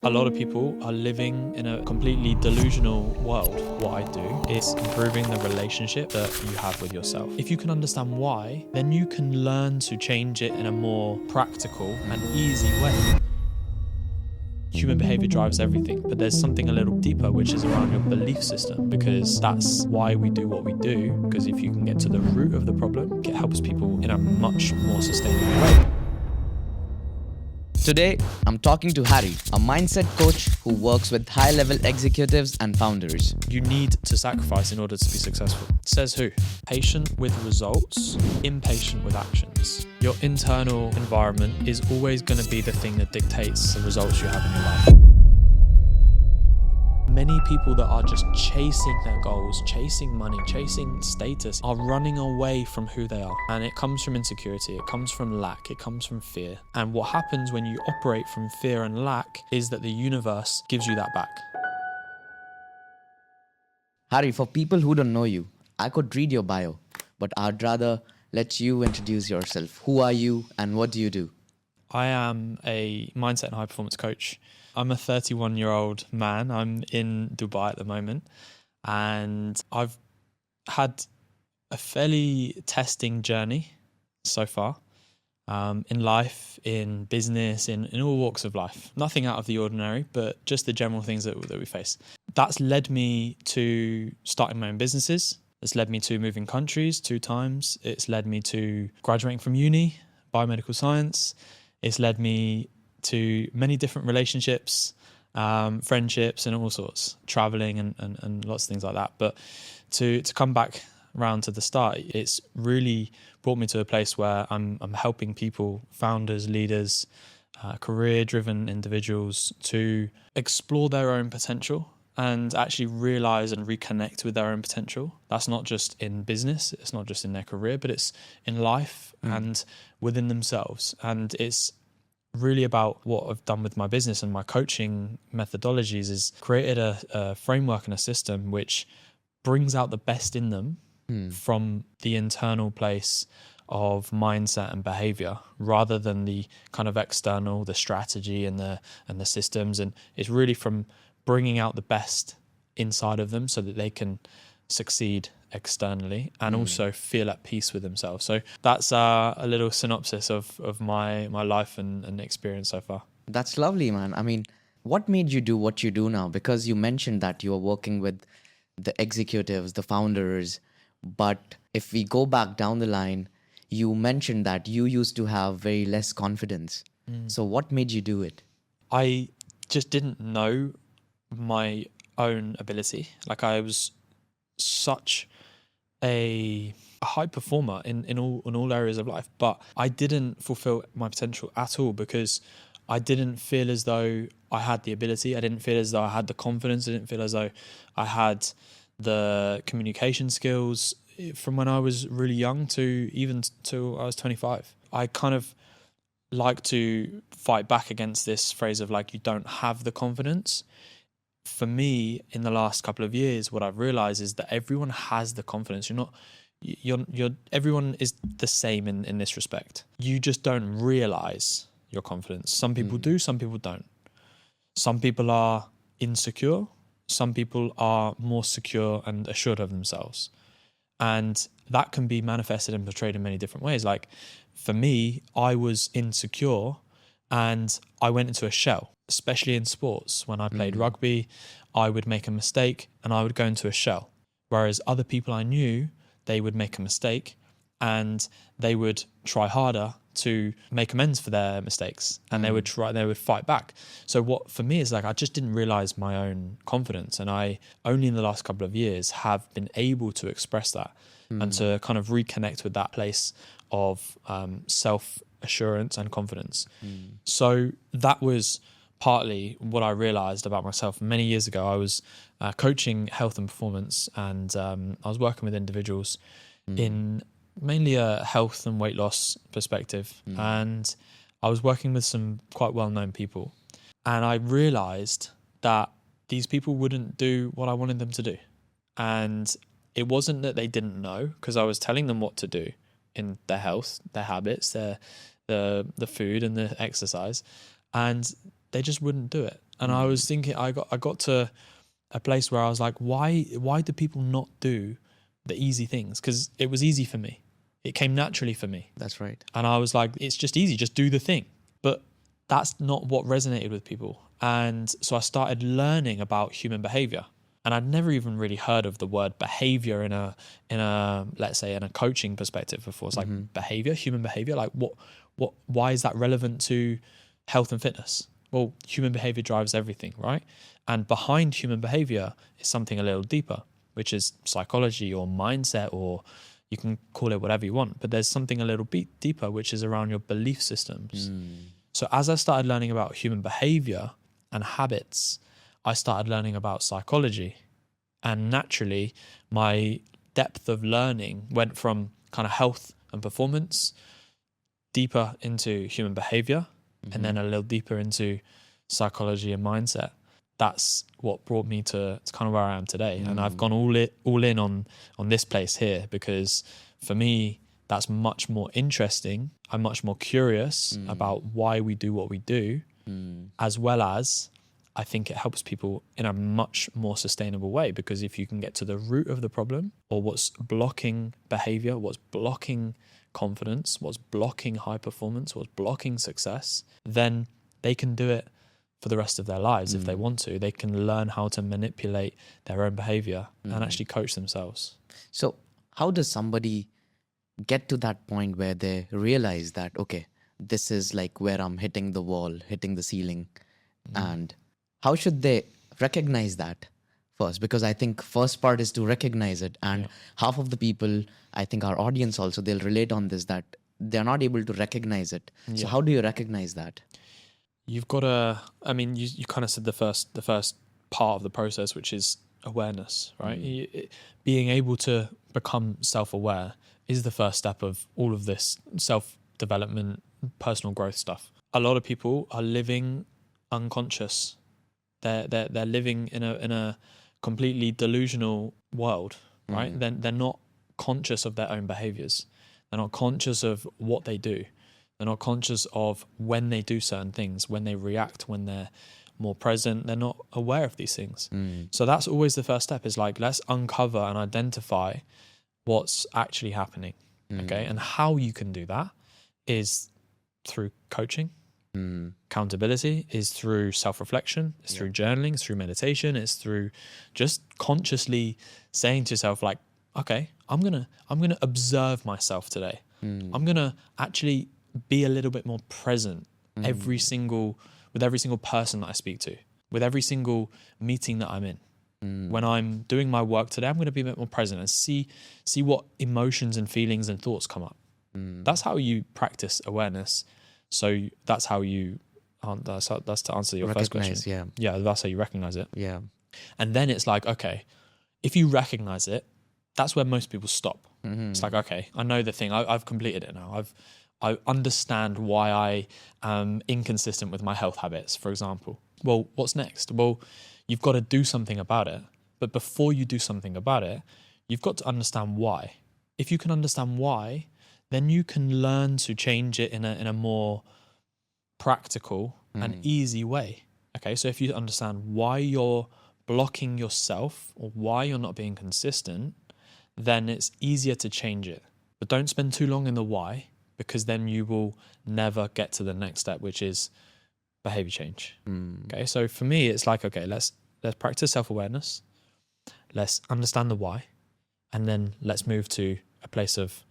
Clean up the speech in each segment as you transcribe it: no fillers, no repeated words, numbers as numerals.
A lot of people are living in a completely delusional world. What I do is improving the relationship that you have with yourself. If you can understand why, then you can learn to change it in a more practical and easy way. Human behavior drives everything, but there's something a little deeper, which is around your belief system, because that's why we do what we do. Because if you can get to the root of the problem, it helps people in a much more sustainable way. Today, I'm talking to Harry, a mindset coach who works with high-level executives and founders. You need to sacrifice in order to be successful. Says who? Patient with results, impatient with actions. Your internal environment is always going to be the thing that dictates the results you have in your life. Many people that are just chasing their goals, chasing money, chasing status, are running away from who they are. And it comes from insecurity, it comes from lack, it comes from fear. And what happens when you operate from fear and lack is that the universe gives you that back. Harry, for people who don't know you, I could read your bio, but I'd rather let you introduce yourself. Who are you and what do you do? I am a mindset and high performance coach. I'm a 31-year-old man. I'm in Dubai at the moment, and I've had a fairly testing journey so far in life, in business, in all walks of life. Nothing out of the ordinary, but just the general things that we face. That's led me to starting my own businesses. It's led me to moving countries 2 times. It's led me to graduating from uni, biomedical science. It's led me to many different relationships, friendships and all sorts, traveling and lots of things like that. But to come back around to the start, it's really brought me to a place where I'm helping people, founders, leaders, career-driven individuals to explore their own potential and actually realize and reconnect with their own potential. That's not just in business, it's not just in their career, but it's in life and within themselves. And it's really about what I've done with my business and my coaching methodologies is created a framework and a system which brings out the best in them from the internal place of mindset and behavior rather than the kind of external, the strategy and the systems. And it's really from bringing out the best inside of them so that they can succeed externally and also feel at peace with themselves. So that's a little synopsis of my life and experience so far. That's lovely, man. I mean, what made you do what you do now? Because you mentioned that you are working with the executives, the founders, but if we go back down the line, you mentioned that you used to have very less confidence. So what made you do it? I just didn't know my own ability. Like I was such a high performer in all areas of life, but I didn't fulfill my potential at all because I didn't feel as though I had the ability. I didn't feel as though I had the confidence. I didn't feel as though I had the communication skills from when I was really young to even till I was 25. I kind of like to fight back against this phrase of like, you don't have the confidence. For me, in the last couple of years, what I've realized is that everyone has the confidence. Everyone is the same in this respect. You just don't realize your confidence. Some people do, some people don't. Some people are insecure. Some people are more secure and assured of themselves. And that can be manifested and portrayed in many different ways. Like for me, I was insecure and I went into a shell, especially in sports. When I played rugby, I would make a mistake and I would go into a shell. Whereas other people I knew, they would make a mistake and they would try harder to make amends for their mistakes and they would fight back. So what for me is like, I just didn't realize my own confidence. And I only in the last couple of years have been able to express that and to kind of reconnect with that place of self-assurance and confidence. So that was partly what I realized about myself. Many years ago, I was coaching health and performance and I was working with individuals in mainly a health and weight loss perspective. And I was working with some quite well-known people. And I realized that these people wouldn't do what I wanted them to do. And it wasn't that they didn't know, because I was telling them what to do in their health, their habits, the food and the exercise. And they just wouldn't do it. And I was thinking, I got to a place where I was like, why do people not do the easy things? Because it was easy for me. It came naturally for me. That's right. And I was like, it's just easy, just do the thing. But that's not what resonated with people. And so I started learning about human behavior. And I'd never even really heard of the word behavior in a let's say in a coaching perspective before. It's like behavior, human behavior, like why is that relevant to health and fitness? Well, human behavior drives everything, right? And behind human behavior is something a little deeper, which is psychology or mindset, or you can call it whatever you want. But there's something a little bit deeper, which is around your belief systems. So as I started learning about human behavior and habits, I started learning about psychology. And naturally, my depth of learning went from kind of health and performance deeper into human behavior, and then a little deeper into psychology and mindset. That's what brought me to it's kind of where I am today. And I've gone all in on this place here, because for me, that's much more interesting. I'm much more curious about why we do what we do, as well as I think it helps people in a much more sustainable way. Because if you can get to the root of the problem, or what's blocking behavior, what's blocking confidence, what's blocking high performance, what's blocking success, then they can do it for the rest of their lives if they want to. They can learn how to manipulate their own behavior and actually coach themselves. So how does somebody get to that point where they realize that, okay, this is like where I'm hitting the wall, hitting the ceiling, and how should they recognize that first? Because I think first part is to recognize it, and half of the people, I think our audience also, they'll relate on this, that they're not able to recognize it. So how do you recognize that? You've got to, I mean, you kind of said the first part of the process, which is awareness, right? Being able to become self-aware is the first step of all of this self-development, personal growth stuff. A lot of people are living unconscious. They're living in a completely delusional world, right? They're not conscious of their own behaviors. They're not conscious of what they do. They're not conscious of when they do certain things, when they react, when they're more present. They're not aware of these things. So that's always the first step, is like, let's uncover and identify what's actually happening. Okay. And how you can do that is through coaching. Accountability is through self-reflection. It's through journaling. It's through meditation. It's through just consciously saying to yourself, like, okay, I'm gonna observe myself today. I'm gonna actually be a little bit more present with every single person that I speak to, with every single meeting that I'm in. When I'm doing my work today, I'm going to be a bit more present and see what emotions and feelings and thoughts come up. That's how you practice awareness. So that's how you, that's to answer your first question. Yeah, that's how you recognize it. Yeah. And then it's like, okay, if you recognize it, that's where most people stop. It's like, okay, I know the thing. I've completed it now. I understand why I am inconsistent with my health habits, for example. Well, what's next? Well, you've got to do something about it. But before you do something about it, you've got to understand why. If you can understand why, then you can learn to change it in a more practical and easy way. Okay, so if you understand why you're blocking yourself or why you're not being consistent, then it's easier to change it. But don't spend too long in the why, because then you will never get to the next step, which is behavior change. Okay, so for me, it's like, okay, let's practice self-awareness. Let's understand the why, and then let's move to a place of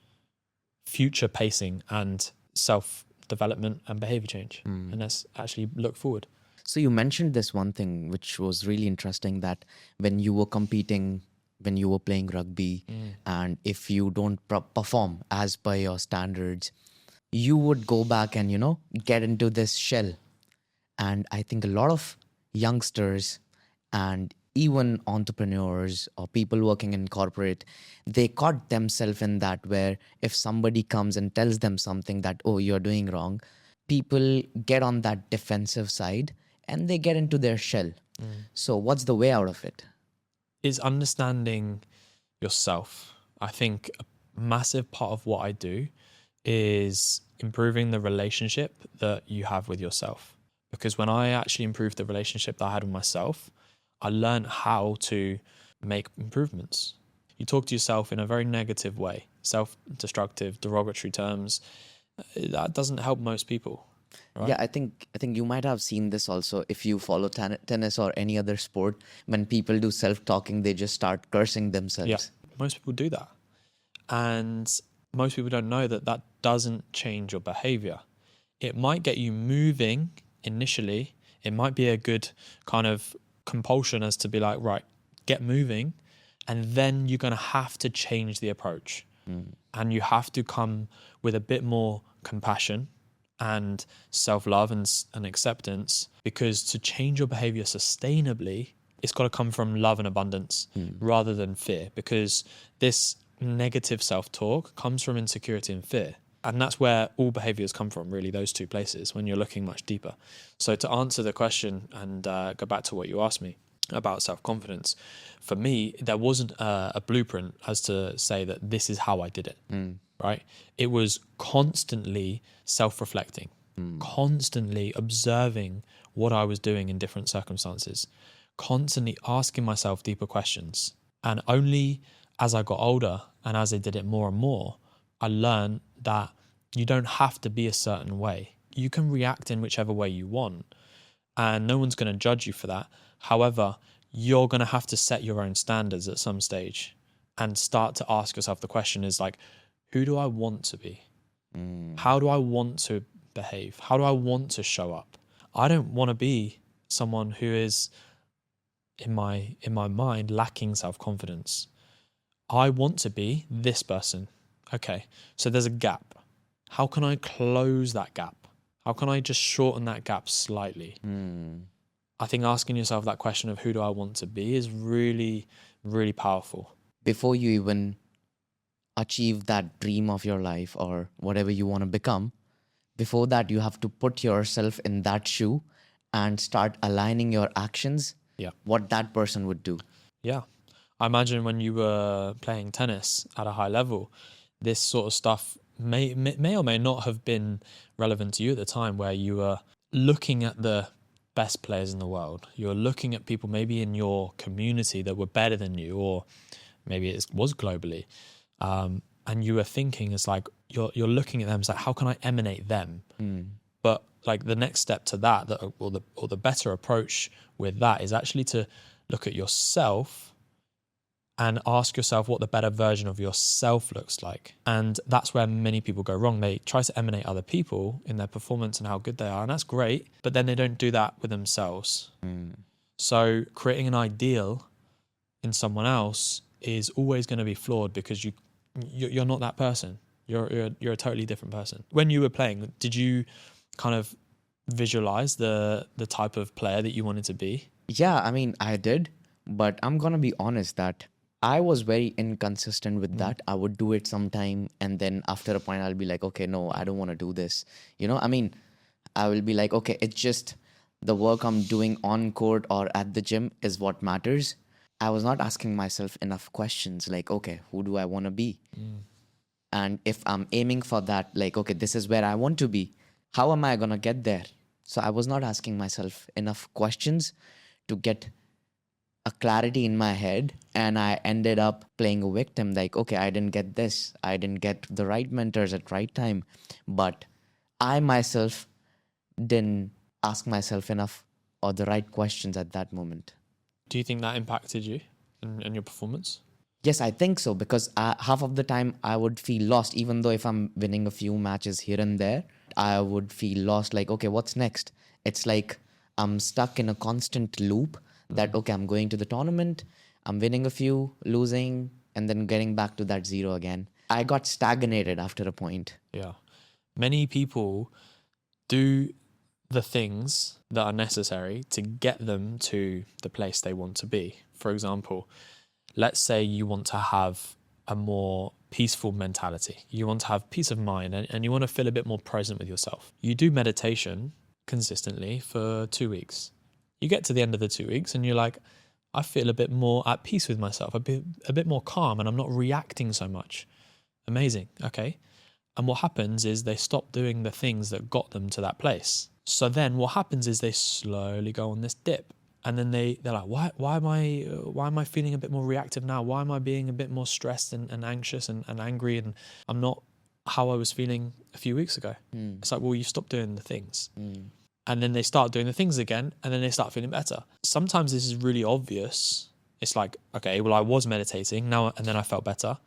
future pacing and self-development and behavior change. And let's actually look forward. So you mentioned this one thing, which was really interesting, that when you were competing, when you were playing rugby, and if you don't perform as per your standards, you would go back and, get into this shell. And I think a lot of youngsters and even entrepreneurs or people working in corporate, they caught themselves in that, where if somebody comes and tells them something that, oh, you're doing wrong, people get on that defensive side and they get into their shell. So what's the way out of it? Is understanding yourself. I think a massive part of what I do is improving the relationship that you have with yourself. because when I actually improved the relationship that I had with myself, I learned how to make improvements. You talk to yourself in a very negative way, self-destructive, derogatory terms. That doesn't help most people, right? Yeah, I think you might have seen this also if you follow tennis or any other sport. When people do self-talking, they just start cursing Yeah, themselves. most people do that. And most people don't know that that doesn't change your behavior. It might get you moving initially. It might be a good kind of compulsion as to be like, right, get moving. And then you're going to have to change the approach. And you have to come with a bit more compassion and self-love and acceptance, because to change your behavior sustainably, it's got to come from love and abundance rather than fear, because this negative self-talk comes from insecurity and fear. And that's where all behaviors come from, really, those two places, when you're looking much deeper. So to answer the question and go back to what you asked me about self-confidence, for me, there wasn't a blueprint as to say that this is how I did it, right? It was constantly self-reflecting, constantly observing what I was doing in different circumstances, constantly asking myself deeper questions. And only as I got older and as I did it more and more, I learned that you don't have to be a certain way. You can react in whichever way you want, and no one's going to judge you for that. However, you're going to have to set your own standards at some stage and start to ask yourself the question is like, who do I want to be? How do I want to behave? How do I want to show up? I don't want to be someone who is, in my mind, lacking self-confidence. I want to be this person. Okay, so there's a gap. How can I close that gap? How can I just shorten that gap slightly? I think asking yourself that question of who do I want to be is really, really powerful. Before you even achieve that dream of your life or whatever you want to become, before that, you have to put yourself in that shoe and start aligning your actions, Yeah. what that person would do. Yeah. I imagine when you were playing tennis at a high level, this sort of stuff may or may not have been relevant to you at the time, where you were looking at the best players in the world. You were looking at people maybe in your community that were better than you, or maybe it was globally. And you were thinking, it's like, you're looking at them, it's like, how can I emanate them? But like the next step to that, or the better approach with that, is actually to look at yourself and ask yourself what the better version of yourself looks like. And that's where many people go wrong. They try to emanate other people in their performance and how good they are, and that's great, but then they don't do that with themselves. So creating an ideal in someone else is always going to be flawed, because you're not that person. You're a totally different person. When you were playing, did you kind of visualize the type of player that you wanted to be? Yeah, I mean, I did, but I'm going to be honest that I was very inconsistent with that. I would do it sometime, and then after a point, I'll be like, okay, no, I don't want to do this. I mean, I will be like, okay, it's just the work I'm doing on court or at the gym is what matters. I was not asking myself enough questions like, okay, who do I want to be? And if I'm aiming for that, like, okay, this is where I want to be, how am I going to get there? So I was not asking myself enough questions to get a clarity in my head, and I ended up playing a victim. Like, okay, I didn't get this. I didn't get the right mentors at right time. But I myself didn't ask myself enough or the right questions at that moment. Do you think that impacted you and your performance? Yes, I think so, because half of the time I would feel lost, even though if I'm winning a few matches here and there, I would feel lost. Like, okay, what's next? It's like I'm stuck in a constant loop that, okay, I'm going to the tournament, I'm winning a few, losing, and then getting back to that zero again. I got stagnated after a point. Yeah. Many people do the things that are necessary to get them to the place they want to be. For example, let's say you want to have a more peaceful mentality. You want to have peace of mind, and you want to feel a bit more present with yourself. You do meditation consistently for 2 weeks. You get to the end of the 2 weeks and you're like, I feel a bit more at peace with myself, a bit more calm, and I'm not reacting so much. Amazing. Okay. And what happens is they stop doing the things that got them to that place. So then what happens is they slowly go on this dip. And then they're like, why am I feeling a bit more reactive now? Why am I being a bit more stressed and anxious and angry? And I'm not how I was feeling a few weeks ago. It's like, well, you stopped doing the things. And then they start doing the things again, and then they start feeling better. Sometimes this is really obvious. It's like, okay, well, I was meditating now, and then I felt better.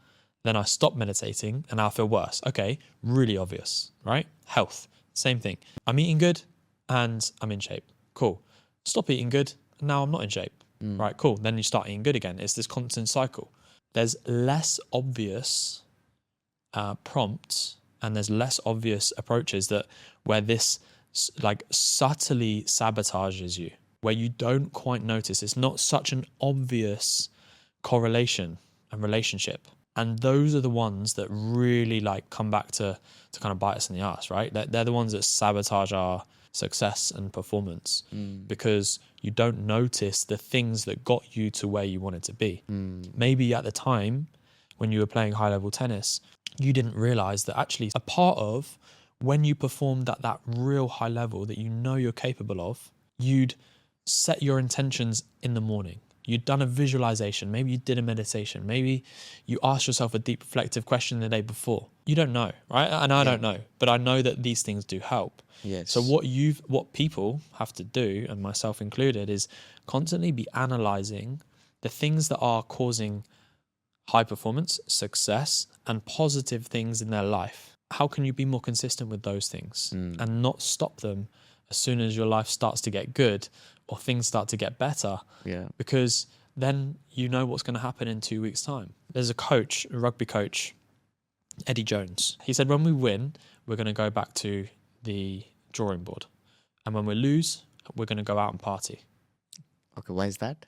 Then I stopped meditating, and now I feel worse. Okay, really obvious, right? Health, same thing. I'm eating good, and I'm in shape. Cool. Stop eating good, and now I'm not in shape. Right, cool. Then you start eating good again. It's this constant cycle. There's less obvious prompts, and there's less obvious approaches that where this like subtly sabotages you, where you don't quite notice. It's not such an obvious correlation and relationship. And those are the ones that really like come back to kind of bite us in the ass, right? They're the ones that sabotage our success and performance because you don't notice the things that got you to where you wanted to be. Maybe at the time when you were playing high level tennis, you didn't realize that actually a part of when you performed at that real high level that you know you're capable of, you'd set your intentions in the morning. You'd done a visualization. Maybe you did a meditation. Maybe you asked yourself a deep reflective question the day before. You don't know, right? And I don't know, but I know that these things do help. Yes. So what people have to do, and myself included, is constantly be analyzing the things that are causing high performance, success, and positive things in their life. How can you be more consistent with those things and not stop them as soon as your life starts to get good or things start to get better? Yeah. Because then you know what's going to happen in 2 weeks' time. There's a coach, a rugby coach, Eddie Jones. He said, when we win, we're going to go back to the drawing board. And when we lose, we're going to go out and party. Okay, why is that?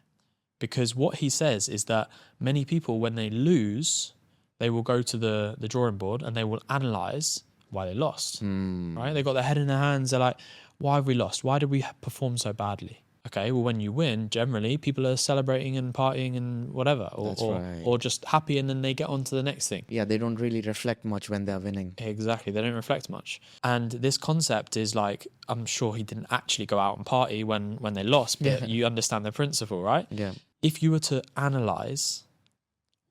Because what he says is that many people, when they lose, they will go to the drawing board and they will analyze why they lost, right? They got their head in their hands. They're like, why have we lost? Why did we perform so badly? Okay, well, when you win, generally people are celebrating and partying and whatever, or just happy, and then they get on to the next thing. Yeah, they don't really reflect much when they're winning. Exactly, they don't reflect much. And this concept is like, I'm sure he didn't actually go out and party when they lost, but you understand the principle, right? Yeah. If you were to analyze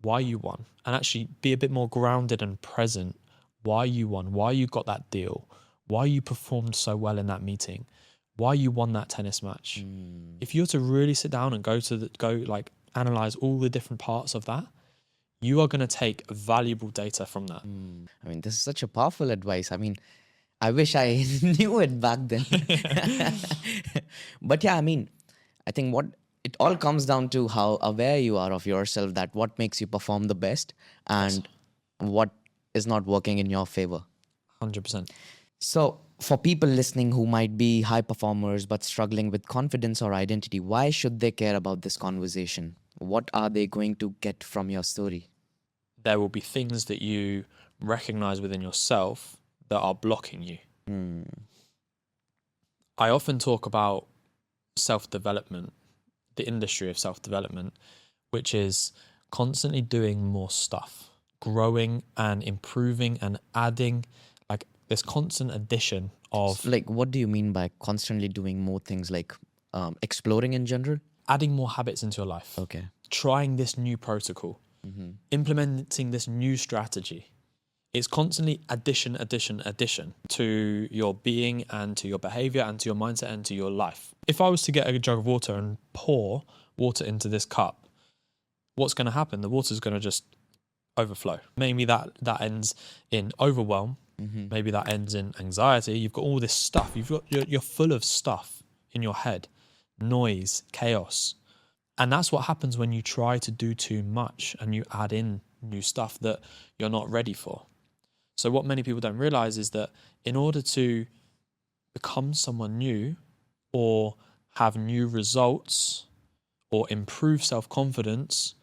why you won and actually be a bit more grounded and present, why you won, why you got that deal, why you performed so well in that meeting, why you won that tennis match. If you were to really sit down and analyze all the different parts of that, you are going to take valuable data from that. I mean, this is such a powerful advice. I mean, I wish I knew it back then. But yeah, I mean, I think it all comes down to how aware you are of yourself, that what makes you perform the best and what is not working in your favor. 100%. So for people listening who might be high performers but struggling with confidence or identity, why should they care about this conversation? What are they going to get from your story? There will be things that you recognize within yourself that are blocking you. I often talk about self-development, the industry of self-development, which is constantly doing more stuff, growing and improving and adding, like this constant addition of... Like, what do you mean by constantly doing more things, like exploring in general? Adding more habits into your life. Okay. Trying this new protocol. Implementing this new strategy. It's constantly addition to your being and to your behavior and to your mindset and to your life. If I was to get a jug of water and pour water into this cup, what's going to happen? The water's going to just overflow. Maybe that ends in overwhelm. Maybe that ends in anxiety. You've got all this stuff. You're full of stuff in your head, noise, chaos. And that's what happens when you try to do too much and you add in new stuff that you're not ready for. So what many people don't realize is that in order to become someone new or have new results or improve self-confidence,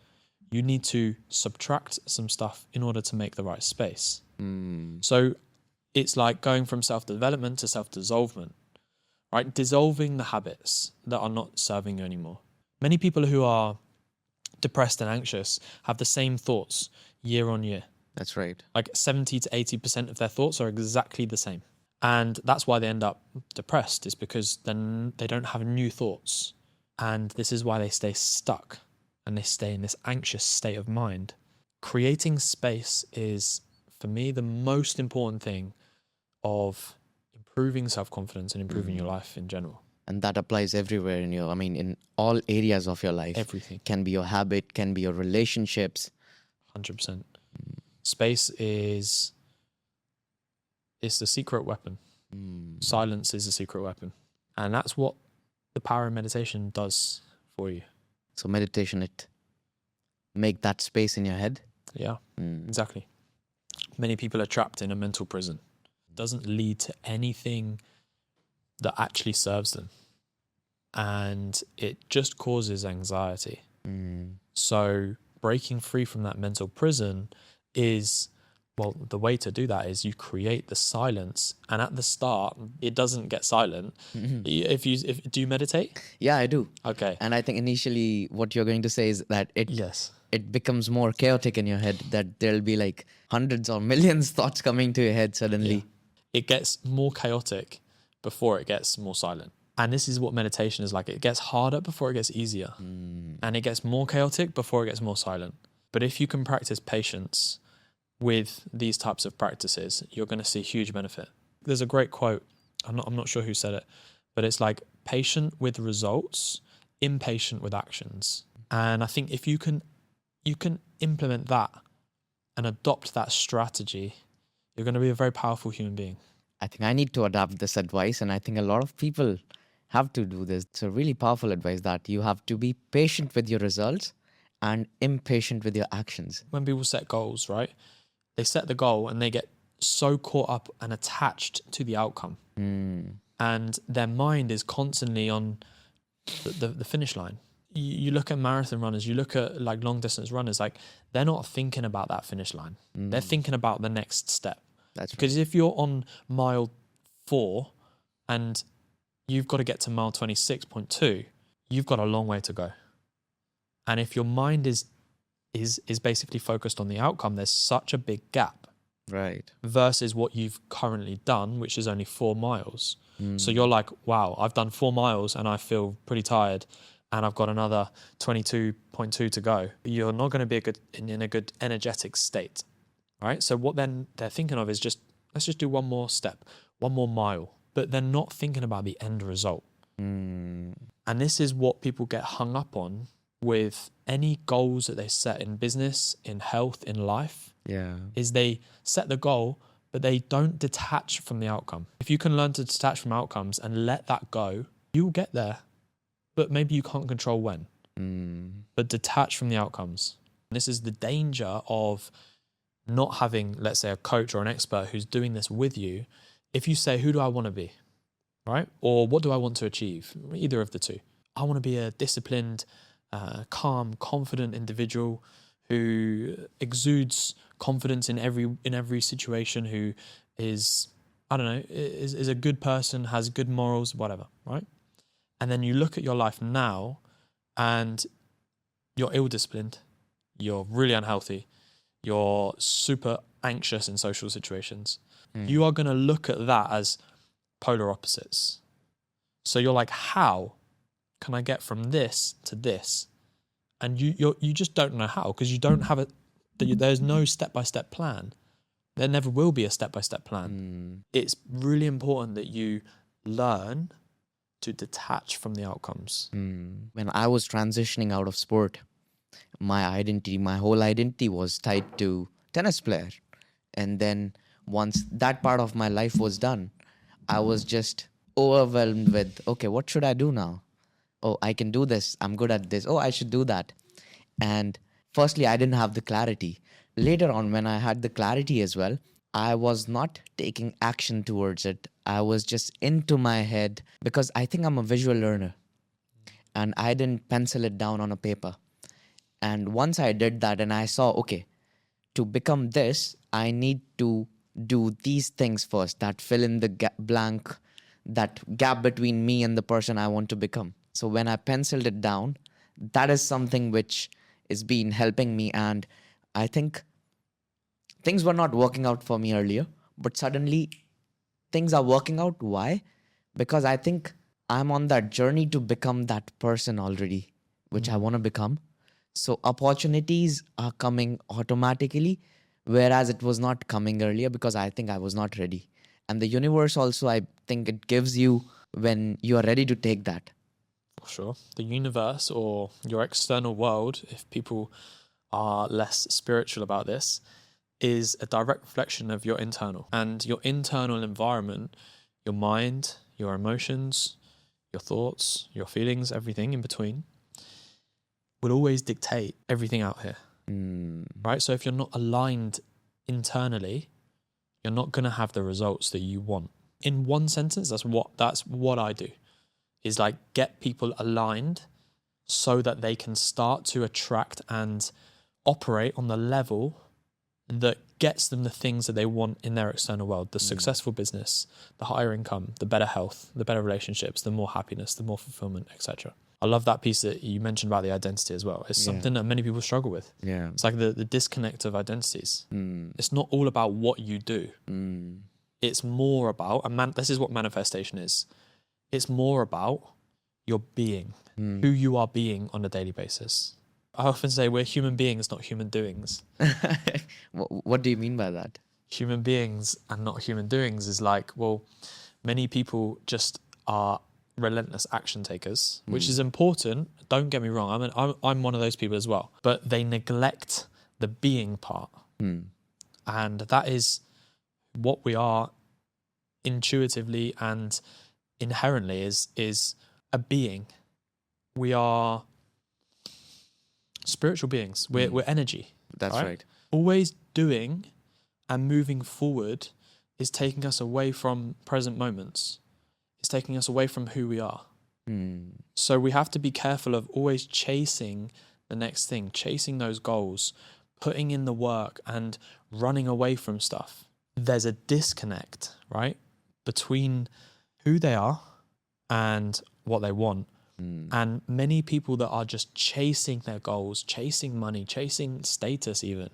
you need to subtract some stuff in order to make the right space. So it's like going from self-development to self-dissolvement, right? Dissolving the habits that are not serving you anymore. Many people who are depressed and anxious have the same thoughts year on year. That's right. Like 70 to 80% of their thoughts are exactly the same. And that's why they end up depressed, is because then they don't have new thoughts. And this is why they stay stuck and they stay in this anxious state of mind. Creating space is, for me, the most important thing of improving self-confidence and improving your life in general. And that applies everywhere in all areas of your life. Everything. Can be your habit, can be your relationships. 100%. Space is the secret weapon. Silence is a secret weapon. And that's what the power of meditation does for you. So meditation, it make that space in your head. Yeah, exactly. Many people are trapped in a mental prison. It doesn't lead to anything that actually serves them. And it just causes anxiety. So breaking free from that mental prison is, well, the way to do that is you create the silence. And at the start, it doesn't get silent. Do you meditate? Yeah, I do. Okay. And I think initially what you're going to say is that it becomes more chaotic in your head, that there'll be like hundreds or millions thoughts coming to your head suddenly. Yeah. It gets more chaotic before it gets more silent. And this is what meditation is like. It gets harder before it gets easier. And it gets more chaotic before it gets more silent. But if you can practice patience with these types of practices, you're going to see huge benefit. There's a great quote. I'm not sure who said it, but it's like, patient with results, impatient with actions. And I think if you can implement that and adopt that strategy, you're going to be a very powerful human being. I think I need to adopt this advice, and I think a lot of people have to do this. It's a really powerful advice that you have to be patient with your results and impatient with your actions. When people set goals, right? They set the goal and they get so caught up and attached to the outcome. And their mind is constantly on the finish line. You look at marathon runners, you look at like long distance runners, like they're not thinking about that finish line. They're thinking about the next step. That's because if you're on mile 4 and you've got to get to mile 26.2, you've got a long way to go. And if your mind is basically focused on the outcome, there's such a big gap. Right. Versus what you've currently done, which is only 4 miles. So you're like, wow, I've done 4 miles and I feel pretty tired and I've got another 22.2 to go. You're not going to be in a good energetic state, right? So what then they're thinking of is let's just do one more step, one more mile. But they're not thinking about the end result. And this is what people get hung up on with any goals that they set in business, in health, in life. Yeah. Is they set the goal, but they don't detach from the outcome. If you can learn to detach from outcomes and let that go, you'll get there. But maybe you can't control when. But detach from the outcomes. And this is the danger of not having, let's say, a coach or an expert who's doing this with you. If you say, who do I want to be? Right? Or what do I want to achieve? Either of the two. I want to be a disciplined, calm, confident individual who exudes confidence in every situation, who is, I don't know, is a good person, has good morals, whatever, right? And then you look at your life now and you're ill-disciplined, you're really unhealthy, you're super anxious in social situations. You are going to look at that as polar opposites. So you're like, how can I get from this to this? And you just don't know how, because you don't have there's no step-by-step plan. There never will be a step-by-step plan. It's really important that you learn to detach from the outcomes. When I was transitioning out of sport, my whole identity was tied to tennis player. And then once that part of my life was done, I was just overwhelmed with, okay, what should I do now? Oh, I can do this. I'm good at this. Oh, I should do that. And firstly, I didn't have the clarity. Later on, when I had the clarity as well, I was not taking action towards it. I was just into my head, because I think I'm a visual learner. And I didn't pencil it down on a paper. And once I did that and I saw, okay, to become this, I need to do these things first that fill in the blank, that gap between me and the person I want to become. So when I penciled it down, that is something which is been helping me. And I think things were not working out for me earlier, but suddenly things are working out. Why? Because I think I'm on that journey to become that person already, which I want to become. So opportunities are coming automatically, whereas it was not coming earlier because I think I was not ready. And the universe also, I think it gives you when you are ready to take that. For sure. The universe or your external world, if people are less spiritual about this, is a direct reflection of your internal. And your internal environment, your mind, your emotions, your thoughts, your feelings, everything in between, will always dictate everything out here. Right? So if you're not aligned internally, you're not going to have the results that you want. In one sentence, that's what I do, is like get people aligned so that they can start to attract and operate on the level that gets them the things that they want in their external world, the successful business, the higher income, the better health, the better relationships, the more happiness, the more fulfillment, etc. I love that piece that you mentioned about the identity as well. It's something that many people struggle with. Yeah. It's like the disconnect of identities. It's not all about what you do. It's more about, this is what manifestation is. It's more about your being, who you are being on a daily basis. I often say we're human beings, not human doings. What do you mean by that? Human beings and not human doings is like, well, many people just are relentless action takers, which is important. Don't get me wrong. I'm one of those people as well, but they neglect the being part. And that is what we are intuitively and inherently is a being. We are spiritual beings. We're energy. That's right. Always doing and moving forward is taking us away from present moments. It's taking us away from who we are. So we have to be careful of always chasing the next thing, chasing those goals, putting in the work and running away from stuff. There's a disconnect, right, between who they are and what they want. And many people that are just chasing their goals, chasing money, chasing status even,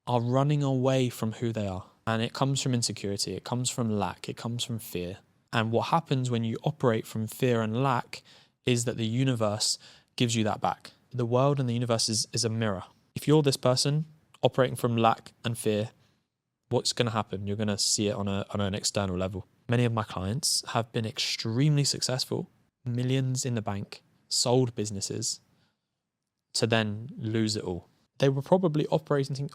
are running away from who they are. And it comes from insecurity, it comes from lack, it comes from fear. And what happens when you operate from fear and lack is that the universe gives you that back. The world and the universe is a mirror. If you're this person operating from lack and fear, what's going to happen? You're going to see it on an external level. Many of my clients have been extremely successful, millions in the bank, sold businesses, to then lose it all. They were probably operating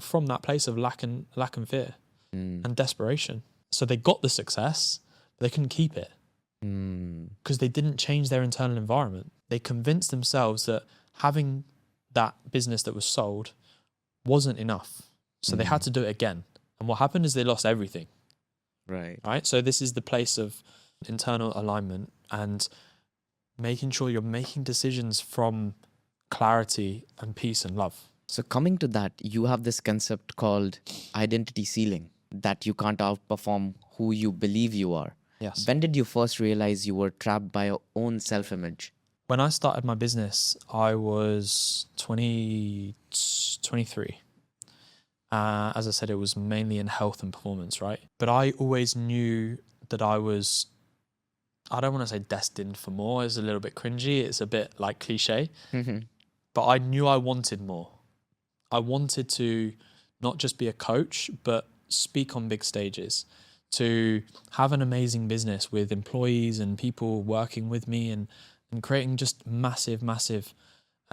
from that place of lack and fear and desperation. So they got the success, but they couldn't keep it because they didn't change their internal environment. They convinced themselves that having that business that was sold wasn't enough. So they had to do it again. And what happened is they lost everything. Right. So this is the place of internal alignment and making sure you're making decisions from clarity and peace and love. So coming to that, you have this concept called identity ceiling, that you can't outperform who you believe you are. Yes. When did you first realize you were trapped by your own self-image? When I started my business, I was 23. As I said, it was mainly in health and performance, right? But I always knew that I was, I don't want to say destined for more. It's a little bit cringy. It's a bit like cliche. But I knew I wanted more. I wanted to not just be a coach, but speak on big stages, to have an amazing business with employees and people working with me and creating just massive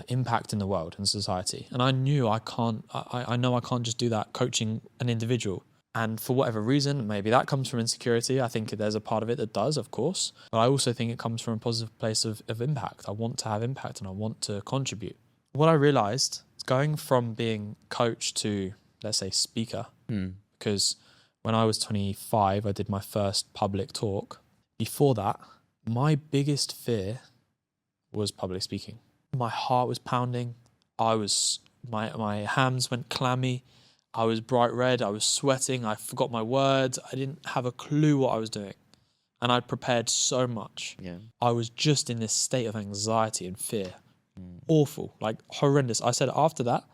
impact in the world and society. And I knew I know I can't just do that coaching an individual. And for whatever reason, maybe that comes from insecurity. I think there's a part of it that does, of course. But I also think it comes from a positive place of impact. I want to have impact and I want to contribute. What I realized is going from being coach to, let's say, speaker, because when I was 25, I did my first public talk. Before that, my biggest fear was public speaking. My heart was pounding. My hands went clammy. I was bright red. I was sweating. I forgot my words. I didn't have a clue what I was doing. And I'd prepared so much. Yeah. I was just in this state of anxiety and fear. Awful, like horrendous. I said after that,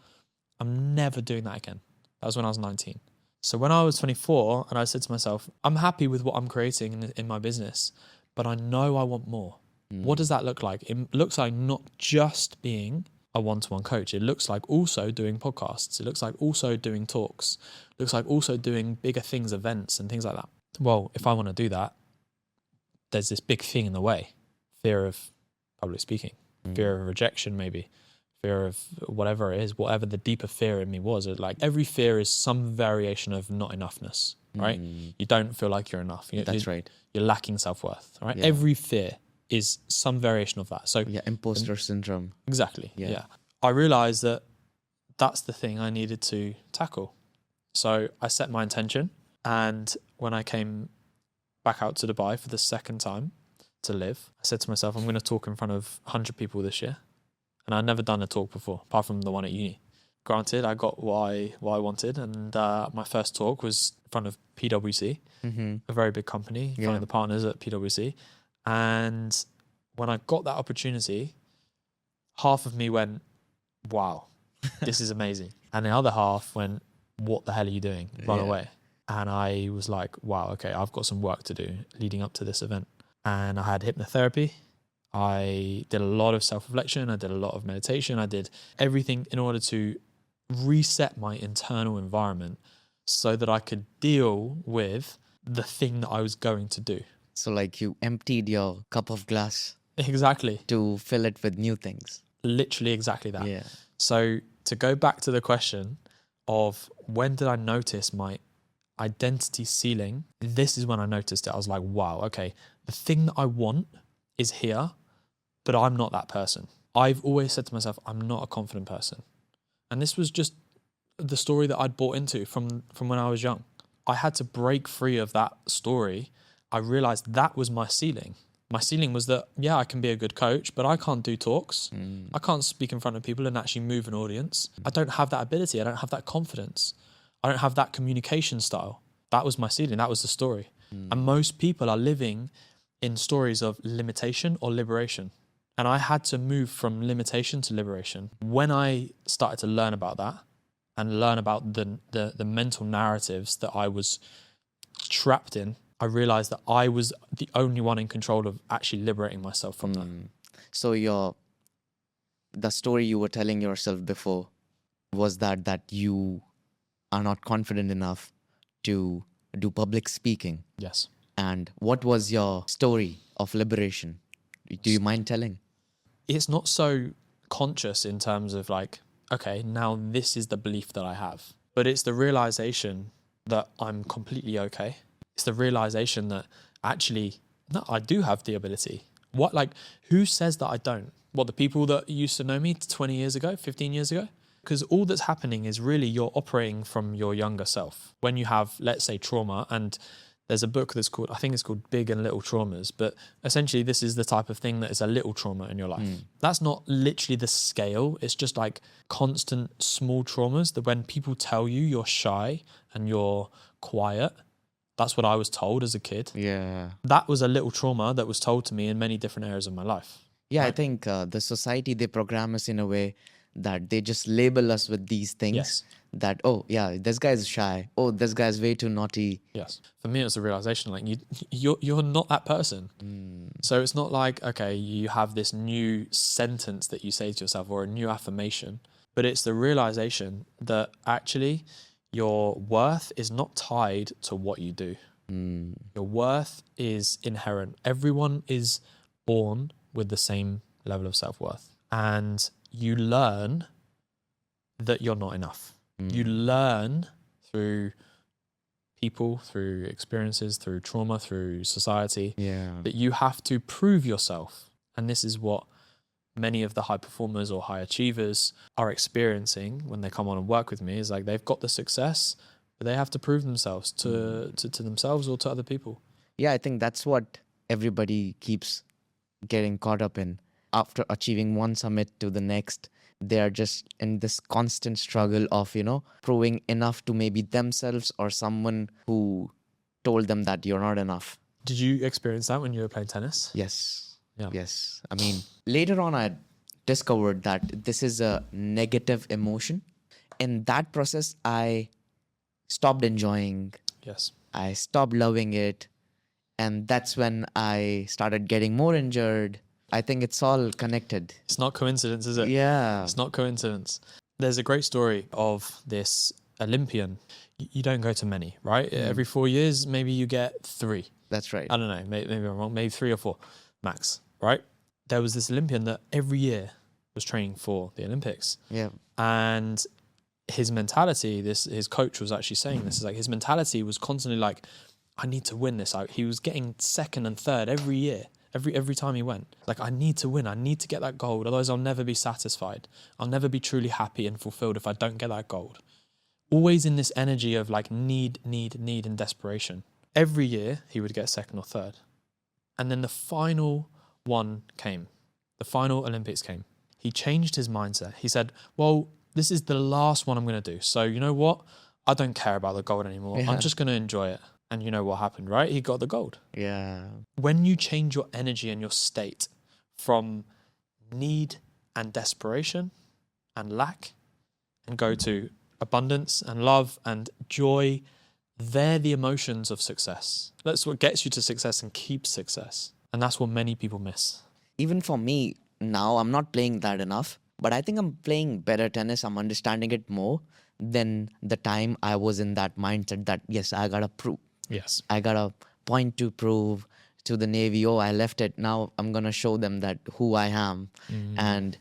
I'm never doing that again. That was when I was 19. So when I was 24 and I said to myself, I'm happy with what I'm creating in my business, but I know I want more. What does that look like? It looks like not just being a one-to-one coach. It looks like also doing podcasts. It looks like also doing talks. It looks like also doing bigger things, events and things like that. Well, if I want to do that, there's this big thing in the way. Fear of public speaking, fear of rejection, maybe fear of whatever it is, whatever the deeper fear in me was. Like every fear is some variation of not enoughness, right? You don't feel like you're enough. That's right. You're lacking self-worth, right? Yeah. Every fear is some variation of that. So Yeah, imposter syndrome. exactly. Yeah. Yeah. I realized that that's the thing I needed to tackle. So I set my intention, and when I came back out to Dubai for the second time to live, I said to myself, I'm going to talk in front of 100 people this year. And I'd never done a talk before, apart from the one at uni. Granted, I got what I wanted, and my first talk was in front of PwC, a very big company, in front of the partners at PwC. And when I got that opportunity, half of me went, wow, this is amazing. And the other half went, what the hell are you doing? Run away. And I was like, wow, okay, I've got some work to do leading up to this event. And I had hypnotherapy. I did a lot of self-reflection. I did a lot of meditation. I did everything in order to reset my internal environment so that I could deal with the thing that I was going to do. So like you emptied your cup of glass Exactly. to fill it with new things. Literally exactly that. Yeah. So to go back to the question of when did I notice my identity ceiling, this is when I noticed it. I was like, wow, okay, the thing that I want is here, but I'm not that person. I've always said to myself, I'm not a confident person. And this was just the story that I'd bought into from when I was young. I had to break free of that story. I realized that was my ceiling. My ceiling was that, yeah, I can be a good coach, but I can't do talks. I can't speak in front of people and actually move an audience. I don't have that ability. I don't have that confidence. I don't have that communication style. That was my ceiling. That was the story. And most people are living in stories of limitation or liberation. And I had to move from limitation to liberation. When I started to learn about that and learn about the mental narratives that I was trapped in, I realized that I was the only one in control of actually liberating myself from that. So the story you were telling yourself before was that you are not confident enough to do public speaking. Yes. And what was your story of liberation? Do you mind telling? It's not so conscious in terms of like, okay, now this is the belief that I have. But it's the realization that I'm completely okay. It's the realization that actually, no, I do have the ability. What, like, who says that I don't? What, the people that used to know me 20 years ago, 15 years ago? Because all that's happening is really you're operating from your younger self. When you have, let's say, trauma, and there's a book that's called, I think it's called Big and Little Traumas, but essentially this is the type of thing that is a little trauma in your life. That's not literally the scale. It's just like constant small traumas that when people tell you you're shy and you're quiet, that's what I was told as a kid. Yeah. That was a little trauma that was told to me in many different areas of my life. Yeah, Right. I think the society, they program us in a way that they just label us with these things. Yes. That, oh, yeah, this guy's shy. Oh, this guy's way too naughty. Yes. For me, it was a realization like you're not that person. So it's not like, okay, you have this new sentence that you say to yourself or a new affirmation, but it's the realization that actually your worth is not tied to what you do. Your worth is inherent. Everyone is born with the same level of self-worth. And you learn that you're not enough. You learn through people, through experiences, through trauma, through society, that you have to prove yourself. And this is what many of the high performers or high achievers are experiencing when they come on and work with me, is like they've got the success, but they have to prove themselves to themselves or to other people. Yeah, I think that's what everybody keeps getting caught up in. After achieving one summit to the next, they are just in this constant struggle of, proving enough to maybe themselves or someone who told them that you're not enough. Did you experience that when you were playing tennis? Yes. Yeah. Yes. I mean, later on, I discovered that this is a negative emotion. In that process, I stopped enjoying. Yes. I stopped loving it. And that's when I started getting more injured. I think it's all connected. It's not coincidence, is it? Yeah. It's not coincidence. There's a great story of this Olympian. You don't go to many, right? Every 4 years, maybe you get 3. That's right. I don't know. Maybe I'm wrong. Maybe 3 or 4 max, right? There was this Olympian that every year was training for the Olympics. Yeah. And his mentality, his coach was actually saying this, is like his mentality was constantly like, I need to win this. He was getting second and third every year, every time he went. Like, I need to win. I need to get that gold. Otherwise, I'll never be satisfied. I'll never be truly happy and fulfilled if I don't get that gold. Always in this energy of like need, and desperation. Every year, he would get second or third. And then the final one came. The final Olympics came. He changed his mindset. He said, well, this is the last one I'm going to do. So you know what? I don't care about the gold anymore. Yeah. I'm just going to enjoy it. And you know what happened, right? He got the gold. Yeah. When you change your energy and your state from need and desperation and lack and go to abundance and love and joy, they're the emotions of success. That's what gets you to success and keeps success. And that's what many people miss. Even for me, now I'm not playing that enough, but I think I'm playing better tennis. I'm understanding it more than the time I was in that mindset that, yes, I gotta prove. Yes. I got a point to prove to the Navy. Oh, I left it. Now I'm going to show them that who I am. And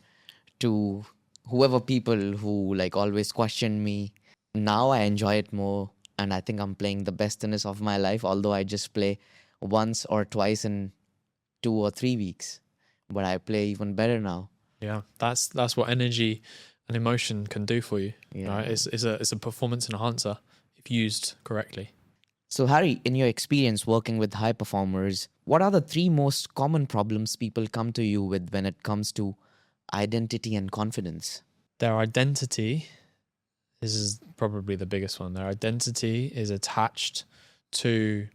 to whoever people who like always question me, now I enjoy it more. And I think I'm playing the best tennis of my life, although I just play once or twice in 2 or 3 weeks. But I play even better now. Yeah, that's what energy and emotion can do for you. Yeah. Right? It's a performance enhancer if used correctly. So, Harry, in your experience working with high performers, what are the 3 most common problems people come to you with when it comes to identity and confidence? Their identity, this is probably the biggest one. Their identity is attached to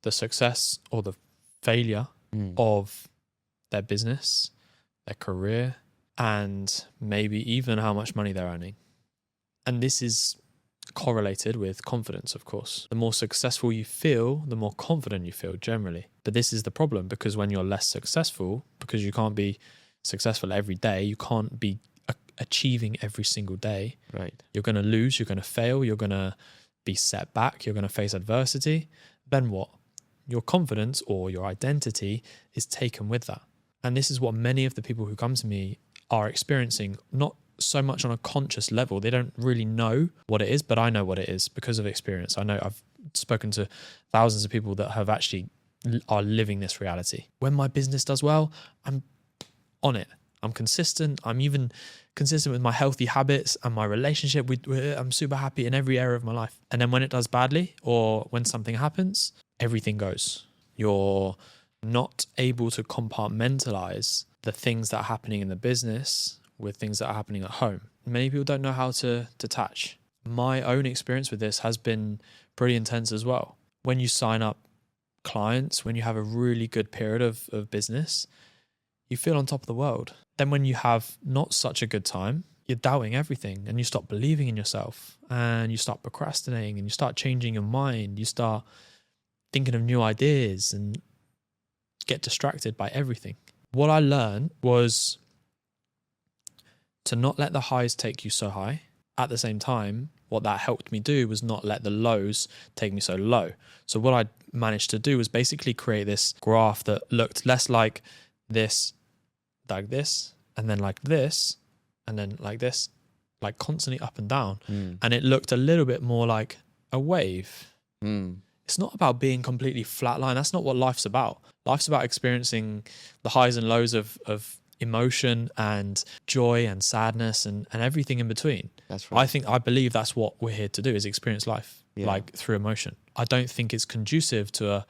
the success or the failure of their business, their career, and maybe even how much money they're earning. And this is correlated with confidence, of course. The more successful you feel, the more confident you feel generally. But this is the problem, because when you're less successful, because you can't be successful every day, you can't be achieving every single day. Right. You're going to lose, you're going to fail, you're going to be set back, you're going to face adversity. Then what? Your confidence or your identity is taken with that. And this is what many of the people who come to me are experiencing, not so much on a conscious level. They don't really know what it is, but I know what it is because of experience. I know I've spoken to thousands of people that have actually are living this reality. When my business does well, I'm on it. I'm consistent. I'm even consistent with my healthy habits and my relationship. I'm super happy in every area of my life. And then when it does badly or when something happens, everything goes. You're not able to compartmentalize the things that are happening in the business with things that are happening at home. Many people don't know how to detach. My own experience with this has been pretty intense as well. When you sign up clients, when you have a really good period of business, you feel on top of the world. Then when you have not such a good time, you're doubting everything and you stop believing in yourself and you start procrastinating and you start changing your mind. You start thinking of new ideas and get distracted by everything. What I learned was to not let the highs take you so high. At the same time, what that helped me do was not let the lows take me so low. So what I managed to do was basically create this graph that looked less like this, and then like this, and then like this, like constantly up and down. And it looked a little bit more like a wave. It's not about being completely flatline. That's not what life's about. Life's about experiencing the highs and lows of emotion and joy and sadness and everything in between. That's right. I believe that's what we're here to do, is experience life like through emotion. I don't think it's conducive to a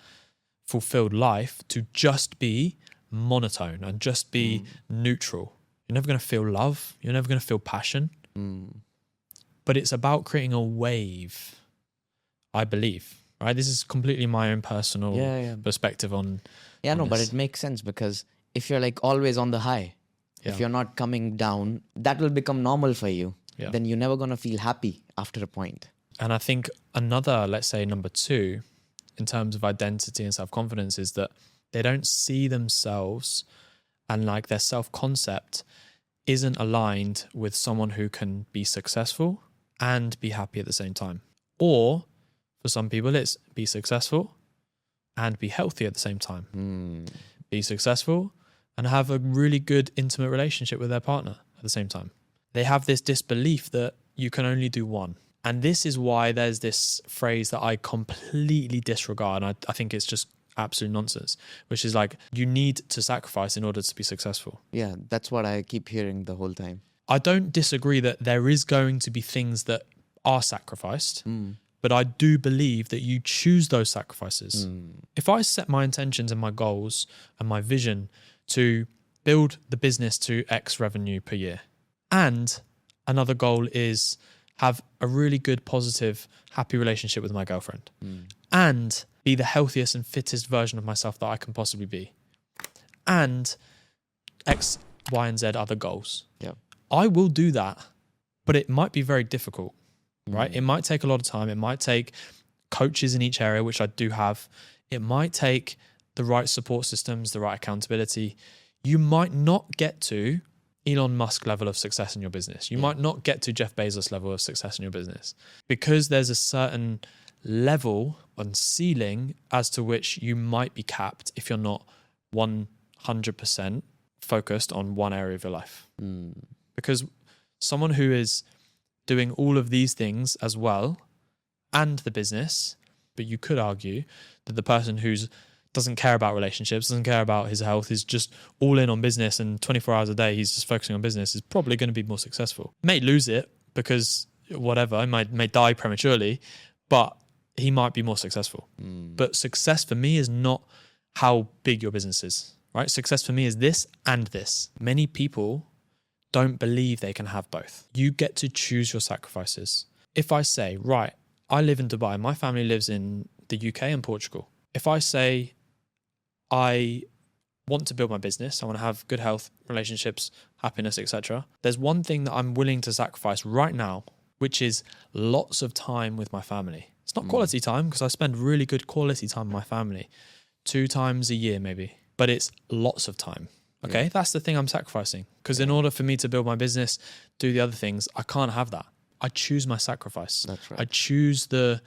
fulfilled life to just be monotone and just be neutral. You're never going to feel love. You're never going to feel passion. But it's about creating a wave, I believe. Right? This is completely my own personal perspective on. But it makes sense, because if you're like always on the high, if you're not coming down, that will become normal for you. Then you're never going to feel happy after a point. And I think another, let's say number 2, in terms of identity and self-confidence, is that they don't see themselves, and like their self-concept isn't aligned with someone who can be successful and be happy at the same time. Or for some people, it's be successful and be healthy at the same time. Be successful and have a really good intimate relationship with their partner at the same time. They have this disbelief that you can only do one. And this is why there's this phrase that I completely disregard. And I think it's just absolute nonsense, which is like, you need to sacrifice in order to be successful. Yeah, that's what I keep hearing the whole time. I don't disagree that there is going to be things that are sacrificed, but I do believe that you choose those sacrifices. If I set my intentions and my goals and my vision to build the business to X revenue per year, and another goal is have a really good, positive, happy relationship with my girlfriend, and be the healthiest and fittest version of myself that I can possibly be, and X, Y, and Z other goals. Yeah. I will do that, but it might be very difficult, right? It might take a lot of time. It might take coaches in each area, which I do have. It might take the right support systems, the right accountability. You might not get to Elon Musk level of success in your business. You might not get to Jeff Bezos level of success in your business, because there's a certain level and ceiling as to which you might be capped if you're not 100% focused on one area of your life. Because someone who is doing all of these things as well and the business, but you could argue that the person who's doesn't care about relationships, doesn't care about his health, is just all in on business and 24 hours a day he's just focusing on business, is probably going to be more successful. May lose it because whatever, he may die prematurely, but he might be more successful. But success for me is not how big your business is, right? Success for me is this and this. Many people don't believe they can have both. You get to choose your sacrifices. If I say, right, I live in Dubai, my family lives in the UK and Portugal. If I say I want to build my business, I want to have good health, relationships, happiness, etc., there's one thing that I'm willing to sacrifice right now, which is lots of time with my family. It's not quality time, because I spend really good quality time with my family 2 times a year maybe, but it's lots of time. Okay, that's the thing I'm sacrificing, because in order for me to build my business, do the other things, I can't have that. I choose my sacrifice. That's right. I choose the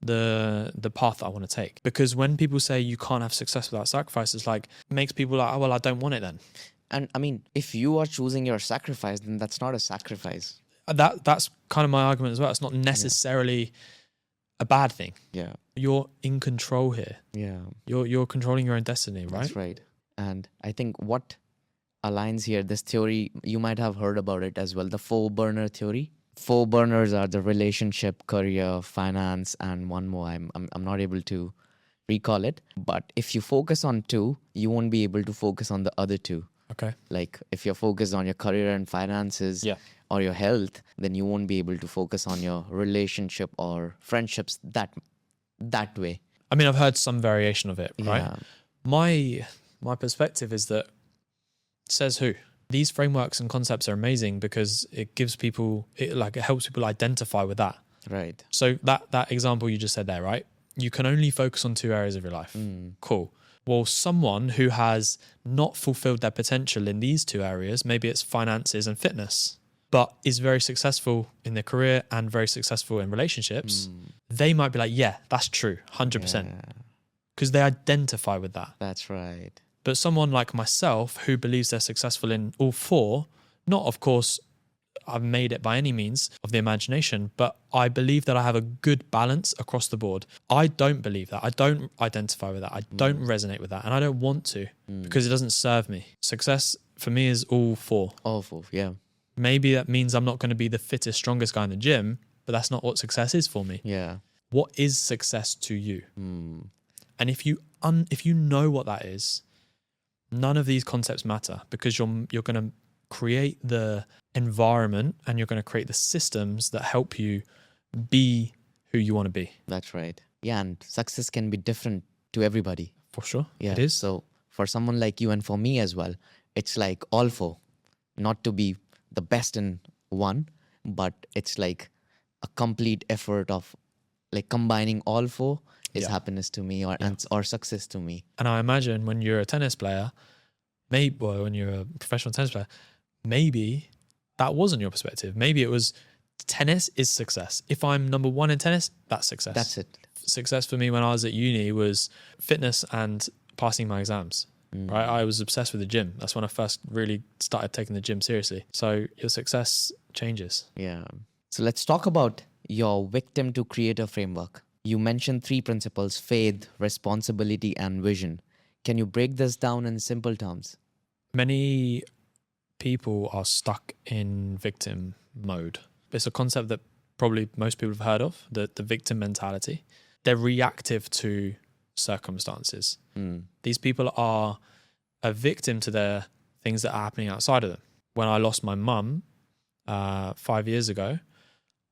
path that I want to take. Because when people say you can't have success without sacrifice, it's like, it makes people like, oh, well, I don't want it then. And I mean, if you are choosing your sacrifice, then that's not a sacrifice. That's kind of my argument as well. It's not necessarily a bad thing. Yeah. You're in control here. Yeah. You're controlling your own destiny, right? That's right. And I think what aligns here, this theory, you might have heard about it as well, the 4-burner theory. 4 burners are the relationship, career, finance, and one more. I'm not able to recall it. But if you focus on 2, you won't be able to focus on the other 2. Okay. Like if you're focused on your career and finances or your health, then you won't be able to focus on your relationship or friendships that way. I mean, I've heard some variation of it, right? Yeah. My perspective is that, says who? These frameworks and concepts are amazing because it gives people, it helps people identify with that. Right. So that example you just said there, right? You can only focus on 2 areas of your life. Cool. Well, someone who has not fulfilled their potential in these 2 areas, maybe it's finances and fitness, but is very successful in their career and very successful in relationships, they might be like, yeah, that's true, 100%. Because they identify with that. That's right. But someone like myself who believes they're successful in all 4, not of course I've made it by any means of the imagination, but I believe that I have a good balance across the board. I don't believe that. I don't identify with that. I don't resonate with that. And I don't want to because it doesn't serve me. Success for me is all 4. All 4, yeah. Maybe that means I'm not going to be the fittest, strongest guy in the gym, but that's not what success is for me. Yeah. What is success to you? And if you know what that is, none of these concepts matter, because you're going to create the environment and you're going to create the systems that help you be who you want to be. That's right. Yeah, and success can be different to everybody. For sure. Yeah. It is. So for someone like you and for me as well, it's like all 4. Not to be the best in one, but it's like a complete effort of like combining all four is Yeah. happiness to me, or success to me. And I imagine when you're a tennis player, when you're a professional tennis player, maybe that wasn't your perspective. Maybe it was tennis is success. If I'm number one in tennis, that's success. That's it. Success for me when I was at uni was fitness and passing my exams. Right, I was obsessed with the gym. That's when I first really started taking the gym seriously. So your success changes. Yeah. So let's talk about your victim to creator framework. You mentioned 3 principles: faith, responsibility, and vision. Can you break this down in simple terms? Many people are stuck in victim mode. It's a concept that probably most people have heard of, the victim mentality. They're reactive to circumstances. These people are a victim to the things that are happening outside of them. When I lost my mum 5 years ago,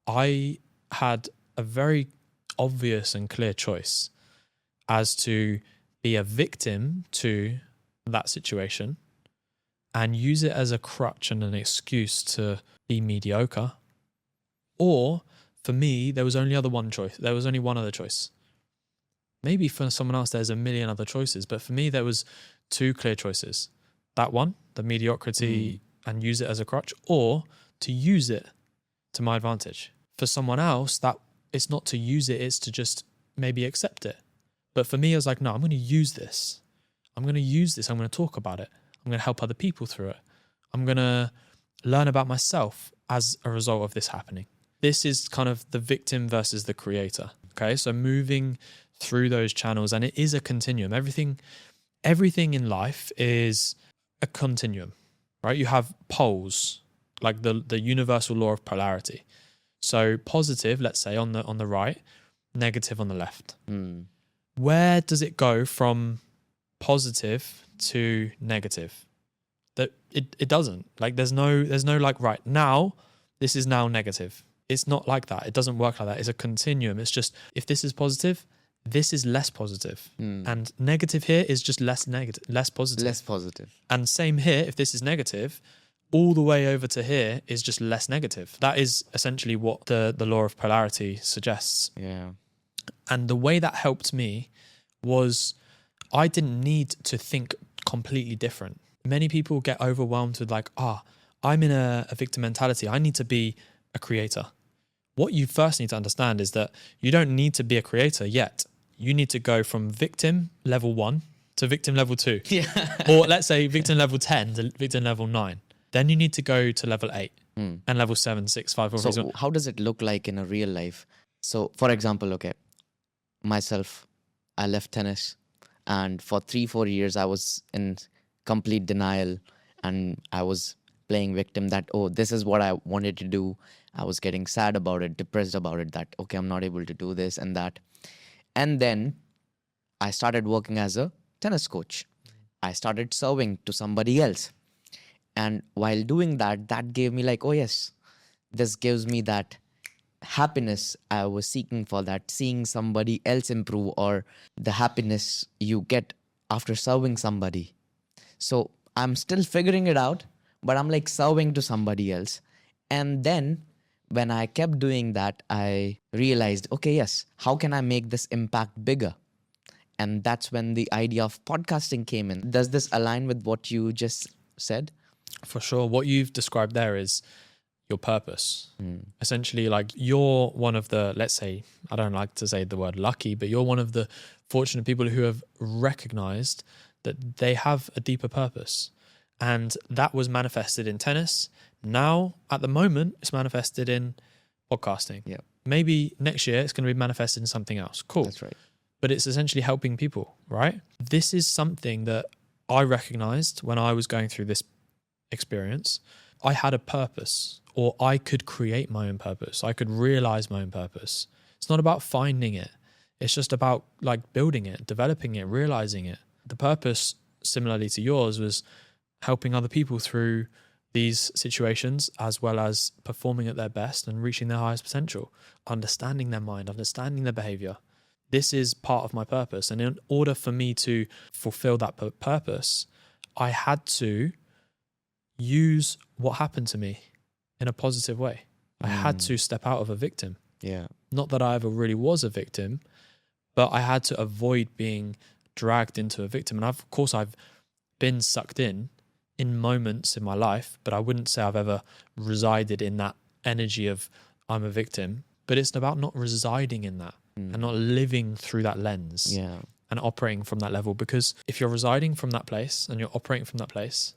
I had a very obvious and clear choice as to be a victim to that situation and use it as a crutch and an excuse to be mediocre. Or for me, there was only one other choice. Maybe for someone else, there's a million other choices. But for me, there was 2 clear choices. That one, the mediocrity, and use it as a crutch, or to use it to my advantage. For someone else, that it's not to use it, it's to just maybe accept it. But for me, I was like, no, I'm going to use this. I'm going to talk about it. I'm going to help other people through it. I'm going to learn about myself as a result of this happening. This is kind of the victim versus the creator. Okay, so moving through those channels, and it is a continuum. Everything in life is a continuum, right? You have poles, like the universal law of polarity. So positive, let's say on the right, negative on the left. Where does it go from positive to negative? That it doesn't. Like there's no like, right now this is now negative. It's not like that. It doesn't work like that. It's a continuum. It's just, if this is positive, this is less positive. And negative here is just less positive. Less positive. And same here, if this is negative, all the way over to here is just less negative. That is essentially what the law of polarity suggests. Yeah. And the way that helped me was I didn't need to think completely different. Many people get overwhelmed with like, I'm in a victim mentality. I need to be a creator. What you first need to understand is that you don't need to be a creator yet. You need to go from victim level 1 to victim level 2. Yeah. Or let's say victim level 10 to victim level 9. Then you need to go to level 8 and level 7, 6, 5, 4, 3. So how does it look like in a real life? So for example, myself, I left tennis, and for 3-4 years I was in complete denial, and I was playing victim that, this is what I wanted to do. I was getting sad about it, depressed about it, that, I'm not able to do this and that. And then I started working as a tennis coach. I started serving to somebody else. And while doing that, that gave me like, yes, this gives me that happiness I was seeking for, that seeing somebody else improve, or the happiness you get after serving somebody. So I'm still figuring it out, but I'm like serving to somebody else. And then when I kept doing that, I realized, how can I make this impact bigger? And that's when the idea of podcasting came in. Does this align with what you just said? For sure. What you've described there is your purpose. Essentially, like you're one of the, let's say, I don't like to say the word lucky, but you're one of the fortunate people who have recognized that they have a deeper purpose. And that was manifested in tennis. Now, at the moment, it's manifested in podcasting. Yeah. Maybe next year it's going to be manifested in something else. Cool. That's right. But it's essentially helping people, right? This is something that I recognized when I was going through this experience. I had a purpose, or I could create my own purpose. I could realize my own purpose. It's not about finding it. It's just about like building it, developing it, realizing it. The purpose, similarly to yours, was helping other people through these situations, as well as performing at their best and reaching their highest potential, understanding their mind, understanding their behavior. This is part of my purpose. And in order for me to fulfill that purpose, I had to use what happened to me in a positive way. I had to step out of a victim. Yeah. Not that I ever really was a victim, but I had to avoid being dragged into a victim. And of course, I've been sucked in moments in my life, but I wouldn't say I've ever resided in that energy of I'm a victim. But it's about not residing in that and not living through that lens and operating from that level. Because if you're residing from that place and you're operating from that place,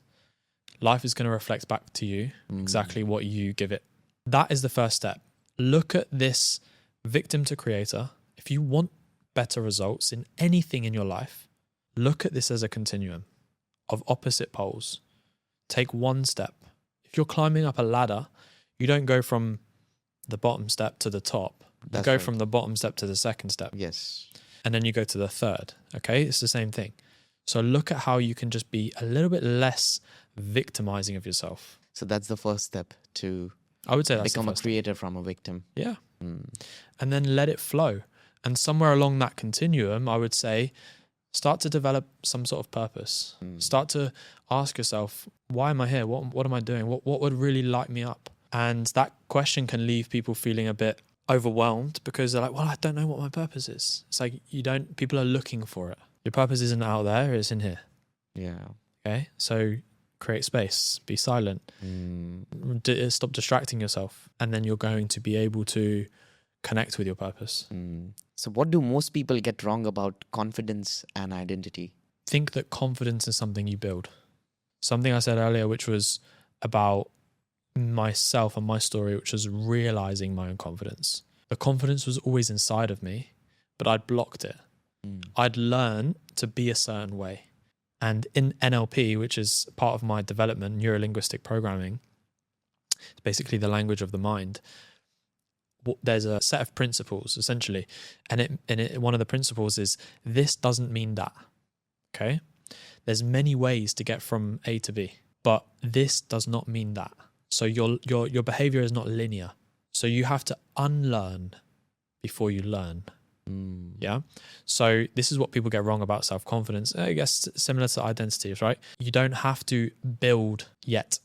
life is going to reflect back to you exactly what you give it. That is the first step. Look at this victim to creator. If you want better results in anything in your life, look at this as a continuum of opposite poles. Take one step. If you're climbing up a ladder, you don't go from the bottom step to the top. You go from the bottom step to the second step. Yes. And then you go to the third. Okay? It's the same thing. So look at how you can just be a little bit less victimizing of yourself. So that's the first step to I would say that's become a creator from a victim. Yeah. And then let it flow. And somewhere along that continuum, I would say, start to develop some sort of purpose. Start to ask yourself, why am I here? What am I doing? What would really light me up? And that question can leave people feeling a bit overwhelmed because they're like, well, I don't know what my purpose is. It's like people are looking for it. Your purpose isn't out there, it's in here. Yeah. Okay. So create space, be silent, stop distracting yourself. And then you're going to be able to connect with your purpose. So what do most people get wrong about confidence and identity? Think that confidence is something you build. Something I said earlier, which was about myself and my story, which was realizing my own confidence. The confidence was always inside of me, but I'd blocked it. I'd learned to be a certain way. And in NLP, which is part of my development, neuro-linguistic programming, it's basically the language of the mind. There's a set of principles, essentially. And one of the principles is, this doesn't mean that. Okay? There's many ways to get from A to B, but this does not mean that. So your behavior is not linear. So you have to unlearn before you learn. Yeah. So this is what people get wrong about self-confidence. I guess similar to identities, right? You don't have to build yet.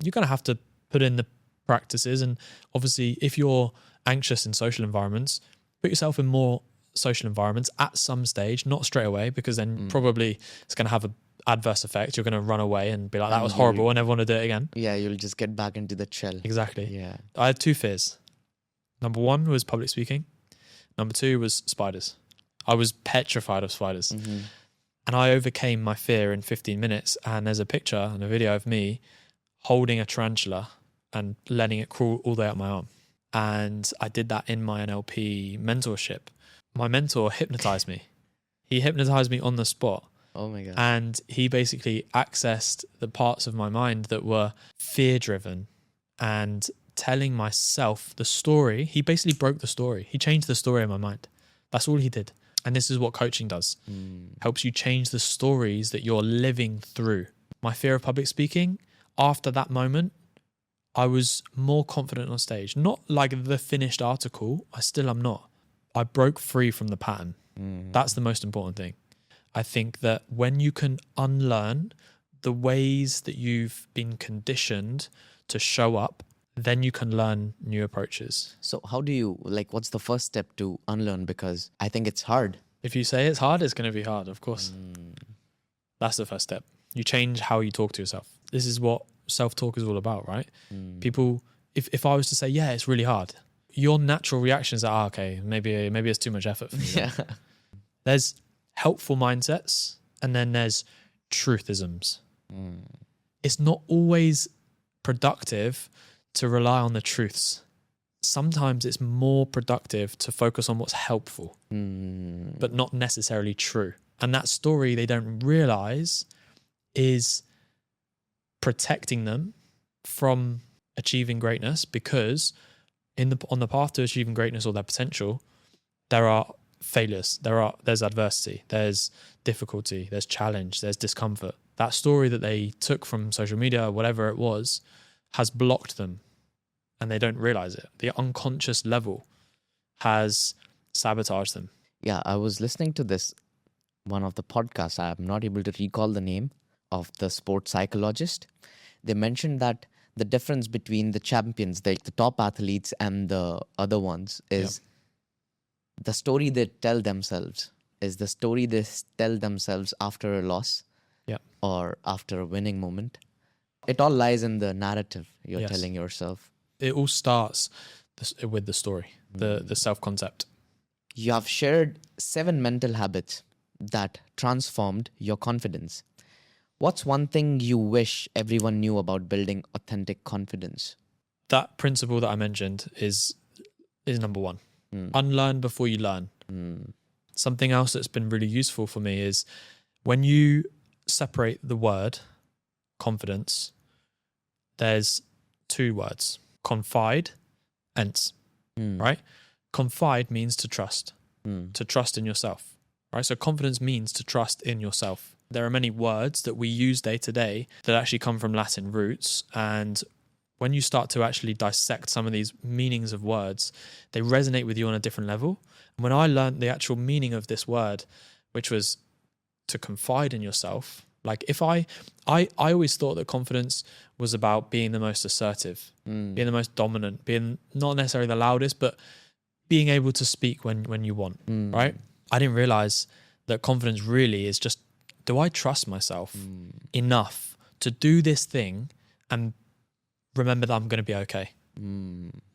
You're going to have to put in the practices. And obviously, if you're anxious in social environments, put yourself in more social environments at some stage, not straight away, because then probably it's going to have an adverse effect. You're going to run away and be like, that was horrible. I never want to do it again. Yeah, you'll just get back into the shell. Exactly. Yeah. I had 2 fears. Number 1 was public speaking. Number 2 was spiders. I was petrified of spiders. And I overcame my fear in 15 minutes. And there's a picture and a video of me holding a tarantula and letting it crawl all the way up my arm. And I did that in my NLP mentorship. My mentor hypnotized me. He hypnotized me on the spot. Oh my God. And he basically accessed the parts of my mind that were fear-driven and telling myself the story. He basically broke the story. He changed the story in my mind. That's all he did. And this is what coaching does. Helps you change the stories that you're living through. My fear of public speaking, after that moment, I was more confident on stage. Not like the finished article. I still am not. I broke free from the pattern. That's the most important thing. I think that when you can unlearn the ways that you've been conditioned to show up, then you can learn new approaches. So how do you, what's the first step to unlearn? Because I think it's hard. If you say it's hard, it's going to be hard, of course. That's the first step. You change how you talk to yourself. This is what self-talk is all about, right? People, if I was to say, yeah, it's really hard, your natural reaction is that, okay, maybe it's too much effort for me. Yeah. There's helpful mindsets and then there's truthisms. It's not always productive to rely on the truths. Sometimes it's more productive to focus on what's helpful, but not necessarily true. And that story they don't realize is protecting them from achieving greatness, because on the path to achieving greatness or their potential, there are failures, there's adversity, there's difficulty, there's challenge, there's discomfort. That story that they took from social media or whatever it was has blocked them and they don't realize it. The unconscious level has sabotaged them. Yeah, I was listening to one of the podcasts. I'm not able to recall the name of the sports psychologist. They mentioned that the difference between the champions, the top athletes, and the other ones is the story they tell themselves is the story they tell themselves after a loss or after a winning moment. It all lies in the narrative you're telling yourself. It all starts with the story, the self-concept. You have shared 7 mental habits that transformed your confidence. What's one thing you wish everyone knew about building authentic confidence? That principle that I mentioned is number one. Unlearn before you learn. Something else that's been really useful for me is when you separate the word confidence, there's 2 words, confide, ence, right? Confide means to trust in yourself, right? So confidence means to trust in yourself. There are many words that we use day to day that actually come from Latin roots. And when you start to actually dissect some of these meanings of words, they resonate with you on a different level. And when I learned the actual meaning of this word, which was to confide in yourself, like if I always thought that confidence was about being the most assertive, being the most dominant, being not necessarily the loudest, but being able to speak when you want, right? I didn't realize that confidence really is just, do I trust myself enough to do this thing and remember that I'm going to be okay?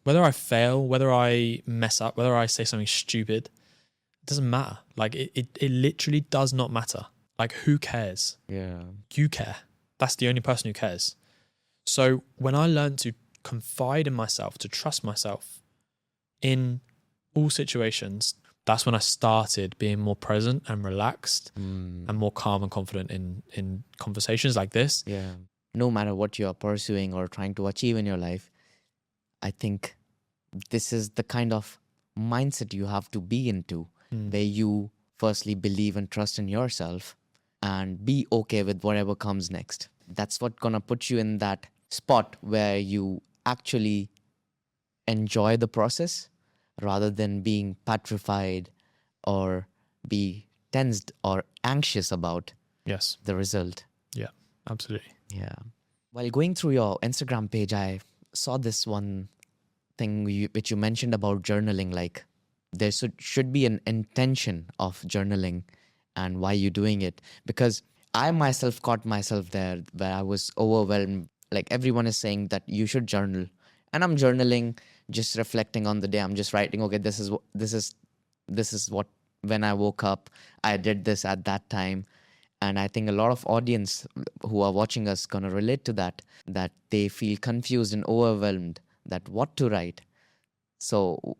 Whether I fail, whether I mess up, whether I say something stupid, it doesn't matter. Like it literally does not matter. Like who cares? Yeah. You care. That's the only person who cares. So when I learned to confide in myself, to trust myself in all situations, that's when I started being more present and relaxed and more calm and confident in conversations like this. Yeah. No matter what you're pursuing or trying to achieve in your life, I think this is the kind of mindset you have to be into, where you firstly believe and trust in yourself and be okay with whatever comes next. That's what's gonna put you in that spot where you actually enjoy the process rather than being petrified or be tensed or anxious about the result. Yeah, absolutely. Yeah. While going through your Instagram page, I saw this one thing which you mentioned about journaling. Like there should be an intention of journaling and why you're doing it. Because I myself caught myself there where I was overwhelmed. Like everyone is saying that you should journal. And I'm journaling, just reflecting on the day. I'm just writing, okay, this is what, when I woke up, I did this at that time. And I think a lot of audience who are watching us gonna relate to that they feel confused and overwhelmed that what to write. So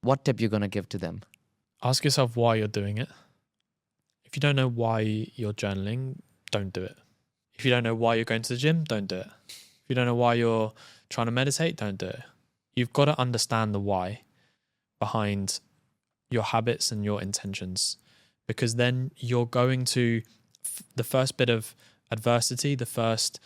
what tip you gonna give to them? Ask yourself why you're doing it. If you don't know why you're journaling, don't do it. If you don't know why you're going to the gym, don't do it. If you don't know why you're trying to meditate, don't do it. You've got to understand the why behind your habits and your intentions, because then you're going to, the first bit of adversity, the first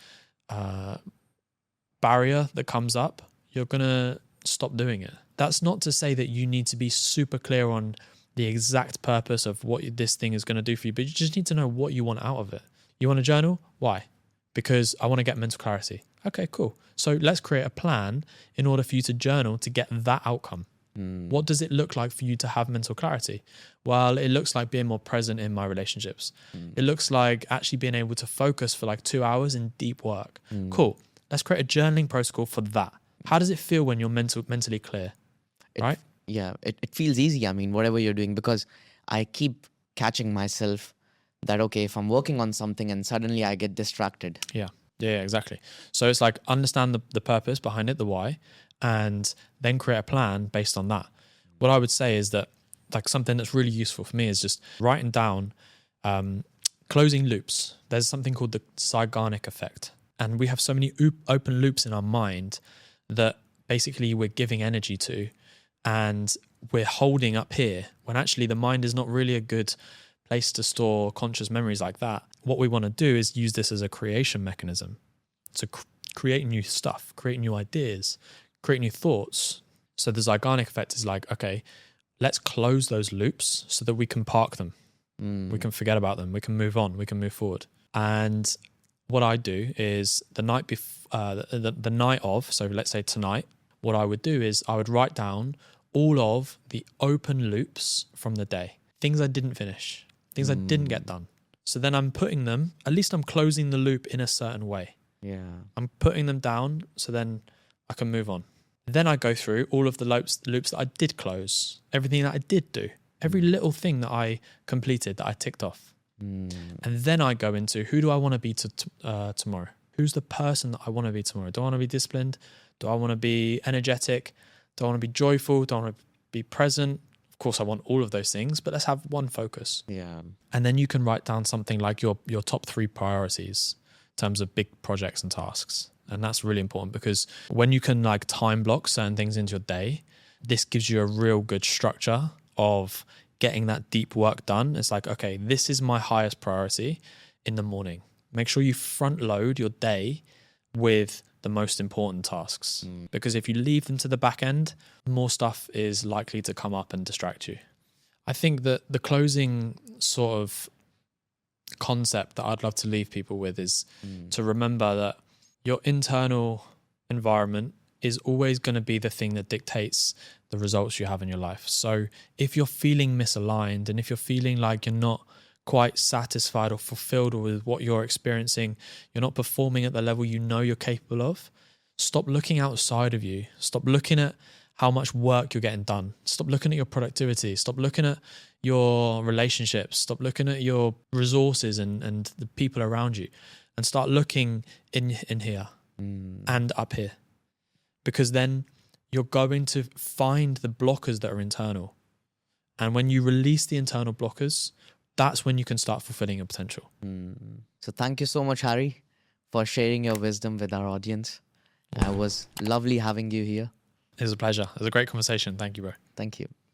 barrier that comes up, you're going to stop doing it. That's not to say that you need to be super clear on the exact purpose of what this thing is going to do for you, but you just need to know what you want out of it. You want to journal? Why? Because I want to get mental clarity. Okay, cool. So let's create a plan in order for you to journal to get that outcome. What does it look like for you to have mental clarity? Well, it looks like being more present in my relationships. It looks like actually being able to focus for like 2 hours in deep work. Cool. Let's create a journaling protocol for that. How does it feel when you're mentally clear? Right? Yeah, it feels easy. I mean, whatever you're doing, because I keep catching myself that, okay, if I'm working on something and suddenly I get distracted. Yeah, exactly. So it's like understand the purpose behind it, the why, and then create a plan based on that. What I would say is that like something that's really useful for me is just writing down closing loops. There's something called the Zeigarnik effect. And we have so many open loops in our mind that basically we're giving energy to and we're holding up here when actually the mind is not really a good place to store conscious memories like that. What we want to do is use this as a creation mechanism to create new stuff, create new ideas, create new thoughts. So the Zeigarnik effect is like, okay, let's close those loops so that we can park them. We can forget about them. We can move on. We can move forward. And what I do is the night of, so let's say tonight, what I would do is I would write down all of the open loops from the day, things I didn't finish, things I didn't get done. So then I'm putting them, at least I'm closing the loop in a certain way. Yeah. I'm putting them down so then I can move on. Then I go through all of the loops that I did close, everything that I did do, every little thing that I completed, that I ticked off. And then I go into, who do I want to be tomorrow? Who's the person that I want to be tomorrow? Do I want to be disciplined? Do I want to be energetic? Do I want to be joyful? Do I want to be present? Of course, I want all of those things, but let's have one focus. Yeah. And then you can write down something like your top 3 priorities in terms of big projects and tasks. And that's really important, because when you can like time block certain things into your day, this gives you a real good structure of getting that deep work done. It's like, okay, this is my highest priority in the morning. Make sure you front load your day with the most important tasks, because if you leave them to the back end, more stuff is likely to come up and distract you. I think that the closing sort of concept that I'd love to leave people with is to remember that your internal environment is always going to be the thing that dictates the results you have in your life. So if you're feeling misaligned, and if you're feeling like you're not quite satisfied or fulfilled with what you're experiencing, you're not performing at the level you know you're capable of, stop looking outside of you. Stop looking at how much work you're getting done. Stop looking at your productivity. Stop looking at your relationships. Stop looking at your resources and the people around you, and start looking in here and up here. Because then you're going to find the blockers that are internal. And when you release the internal blockers, that's when you can start fulfilling your potential. So thank you so much, Harry, for sharing your wisdom with our audience. It was lovely having you here. It was a pleasure. It was a great conversation. Thank you, bro. Thank you.